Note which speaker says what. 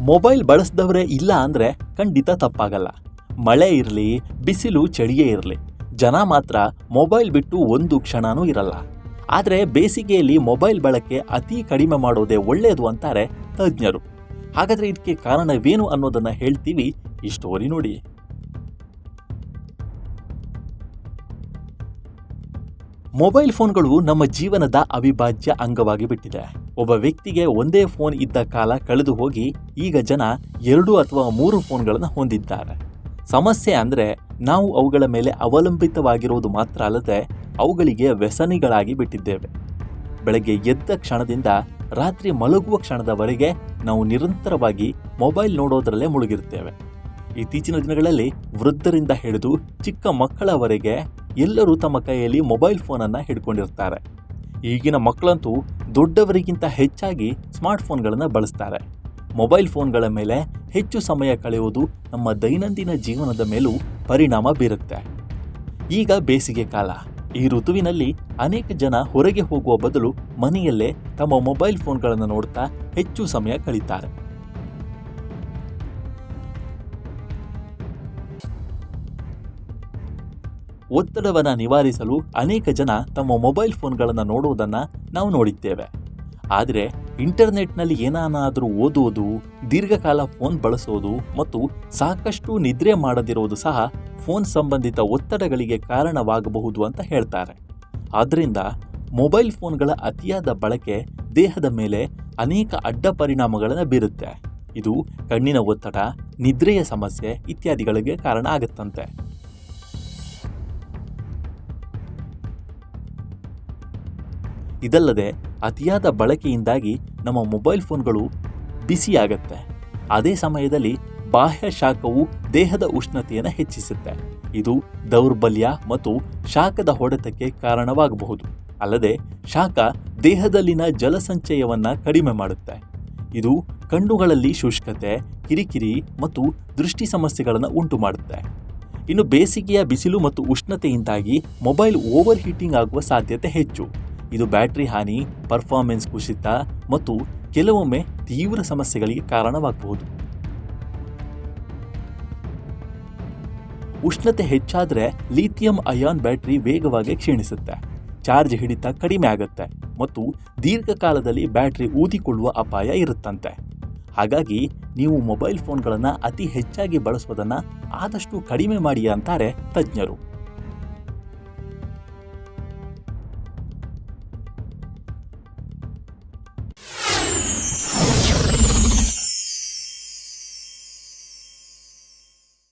Speaker 1: Mobile ಬಳಸಿದವರೇ ಇಲ್ಲ ಅಂದರೆ ಖಂಡಿತ ತಪ್ಪಾಗಲ್ಲ. ಮಳೆ ಇರಲಿ, ಬಿಸಿಲು, ಚಳಿಯೇ ಇರಲಿ, ಜನ ಮಾತ್ರ ಮೊಬೈಲ್ ಬಿಟ್ಟು ಒಂದು ಕ್ಷಣನೂ ಇರಲ್ಲ. ಆದರೆ ಬೇಸಿಗೆಯಲ್ಲಿ ಮೊಬೈಲ್ ಬಳಕೆ ಅತಿ ಕಡಿಮೆ ಮಾಡೋದೇ ಒಳ್ಳೆಯದು ಅಂತಾರೆ ತಜ್ಞರು. ಹಾಗಾದರೆ ಇದಕ್ಕೆ ಕಾರಣವೇನು ಅನ್ನೋದನ್ನು ಹೇಳ್ತೀವಿ ಈ ಸ್ಟೋರಿ ನೋಡಿ. ಮೊಬೈಲ್ ಫೋನ್ಗಳು ನಮ್ಮ ಜೀವನದ ಅವಿಭಾಜ್ಯ ಅಂಗವಾಗಿ ಬಿಟ್ಟಿದೆ. ಒಬ್ಬ ವ್ಯಕ್ತಿಗೆ ಒಂದೇ ಫೋನ್ ಇದ್ದ ಕಾಲ ಕಳೆದು ಹೋಗಿ ಈಗ ಜನ 2 ಅಥವಾ 3 ಫೋನ್ಗಳನ್ನು ಹೊಂದಿದ್ದಾರೆ. ಸಮಸ್ಯೆ ಅಂದರೆ ನಾವು ಅವುಗಳ ಮೇಲೆ ಅವಲಂಬಿತವಾಗಿರುವುದು ಮಾತ್ರ ಅಲ್ಲದೆ ಅವುಗಳಿಗೆ ವ್ಯಸನಿಗಳಾಗಿ ಬಿಟ್ಟಿದ್ದೇವೆ. ಬೆಳಗ್ಗೆ ಎದ್ದ ಕ್ಷಣದಿಂದ ರಾತ್ರಿ ಮಲಗುವ ಕ್ಷಣದವರೆಗೆ ನಾವು ನಿರಂತರವಾಗಿ ಮೊಬೈಲ್ ನೋಡೋದರಲ್ಲೇ ಮುಳುಗಿರ್ತೇವೆ. ಇತ್ತೀಚಿನ ದಿನಗಳಲ್ಲಿ ವೃದ್ಧರಿಂದ ಹಿಡಿದು ಚಿಕ್ಕ ಮಕ್ಕಳವರೆಗೆ ಎಲ್ಲರೂ ತಮ್ಮ ಕೈಯಲ್ಲಿ ಮೊಬೈಲ್ ಫೋನನ್ನು ಹಿಡ್ಕೊಂಡಿರ್ತಾರೆ. ಈಗಿನ ಮಕ್ಕಳಂತೂ ದೊಡ್ಡವರಿಗಿಂತ ಹೆಚ್ಚಾಗಿ ಸ್ಮಾರ್ಟ್ಫೋನ್ಗಳನ್ನು ಬಳಸ್ತಾರೆ. ಮೊಬೈಲ್ ಫೋನ್ಗಳ ಮೇಲೆ ಹೆಚ್ಚು ಸಮಯ ಕಳೆಯುವುದು ನಮ್ಮ ದೈನಂದಿನ ಜೀವನದ ಮೇಲೂ ಪರಿಣಾಮ ಬೀರುತ್ತೆ. ಈಗ ಬೇಸಿಗೆ ಕಾಲ. ಈ ಋತುವಿನಲ್ಲಿ ಅನೇಕ ಜನ ಹೊರಗೆ ಹೋಗುವ ಬದಲು ಮನೆಯಲ್ಲೇ ತಮ್ಮ ಮೊಬೈಲ್ ಫೋನ್ಗಳನ್ನು ನೋಡ್ತಾ ಹೆಚ್ಚು ಸಮಯ ಕಳೀತಾರೆ. ಒತ್ತಡವನ್ನು ನಿವಾರಿಸಲು ಅನೇಕ ಜನ ತಮ್ಮ ಮೊಬೈಲ್ ಫೋನ್ಗಳನ್ನು ನೋಡುವುದನ್ನು ನಾವು ನೋಡಿದ್ದೇವೆ. ಆದರೆ ಇಂಟರ್ನೆಟ್ನಲ್ಲಿ ಏನಾದರೂ ಓದುವುದು, ದೀರ್ಘಕಾಲ ಫೋನ್ ಬಳಸೋದು ಮತ್ತು ಸಾಕಷ್ಟು ನಿದ್ರೆ ಮಾಡದಿರುವುದು ಸಹ ಫೋನ್ ಸಂಬಂಧಿತ ಒತ್ತಡಗಳಿಗೆ ಕಾರಣವಾಗಬಹುದು ಅಂತ ಹೇಳ್ತಾರೆ. ಆದ್ದರಿಂದ ಮೊಬೈಲ್ ಫೋನ್ಗಳ ಅತಿಯಾದ ಬಳಕೆ ದೇಹದ ಮೇಲೆ ಅನೇಕ ಅಡ್ಡ ಪರಿಣಾಮಗಳನ್ನು ಬೀರುತ್ತೆ. ಇದು ಕಣ್ಣಿನ ಒತ್ತಡ, ನಿದ್ರೆಯ ಸಮಸ್ಯೆ ಇತ್ಯಾದಿಗಳಿಗೆ ಕಾರಣ ಆಗುತ್ತಂತೆ. ಇದಲ್ಲದೆ ಅತಿಯಾದ ಬಳಕೆಯಿಂದಾಗಿ ನಮ್ಮ ಮೊಬೈಲ್ ಫೋನ್ಗಳು ಬಿಸಿಯಾಗತ್ತೆ. ಅದೇ ಸಮಯದಲ್ಲಿ ಬಾಹ್ಯ ಶಾಖವು ದೇಹದ ಉಷ್ಣತೆಯನ್ನು ಹೆಚ್ಚಿಸುತ್ತೆ. ಇದು ದೌರ್ಬಲ್ಯ ಮತ್ತು ಶಾಖದ ಹೊಡೆತಕ್ಕೆ ಕಾರಣವಾಗಬಹುದು. ಅಲ್ಲದೆ ಶಾಖ ದೇಹದಲ್ಲಿನ ಜಲಸಂಚಯವನ್ನು ಕಡಿಮೆ ಮಾಡುತ್ತೆ. ಇದು ಕಣ್ಣುಗಳಲ್ಲಿ ಶುಷ್ಕತೆ, ಕಿರಿಕಿರಿ ಮತ್ತು ದೃಷ್ಟಿ ಸಮಸ್ಯೆಗಳನ್ನು ಉಂಟು ಮಾಡುತ್ತೆ. ಇನ್ನು ಬೇಸಿಗೆಯ ಬಿಸಿಲು ಮತ್ತು ಉಷ್ಣತೆಯಿಂದಾಗಿ ಮೊಬೈಲ್ ಓವರ್ ಹೀಟಿಂಗ್ ಆಗುವ ಸಾಧ್ಯತೆ ಹೆಚ್ಚು. ಇದು ಬ್ಯಾಟರಿ ಹಾನಿ, ಪರ್ಫಾರ್ಮೆನ್ಸ್ ಕುಸಿತ ಮತ್ತು ಕೆಲವೊಮ್ಮೆ ತೀವ್ರ ಸಮಸ್ಯೆಗಳಿಗೆ ಕಾರಣವಾಗಬಹುದು. ಉಷ್ಣತೆ ಹೆಚ್ಚಾದರೆ ಲಿಥಿಯಂ ಅಯಾನ್ ಬ್ಯಾಟರಿ ವೇಗವಾಗಿ ಕ್ಷೀಣಿಸುತ್ತೆ, ಚಾರ್ಜ್ ಹಿಡಿತ ಕಡಿಮೆ ಆಗುತ್ತೆ ಮತ್ತು ದೀರ್ಘಕಾಲದಲ್ಲಿ ಬ್ಯಾಟರಿ ಊದಿಕೊಳ್ಳುವ ಅಪಾಯ ಇರುತ್ತಂತೆ. ಹಾಗಾಗಿ ನೀವು ಮೊಬೈಲ್ ಫೋನ್ಗಳನ್ನು ಅತಿ ಹೆಚ್ಚಾಗಿ ಬಳಸೋದನ್ನು ಆದಷ್ಟು ಕಡಿಮೆ ಮಾಡಿ ಅಂತಾರೆ ತಜ್ಞರು.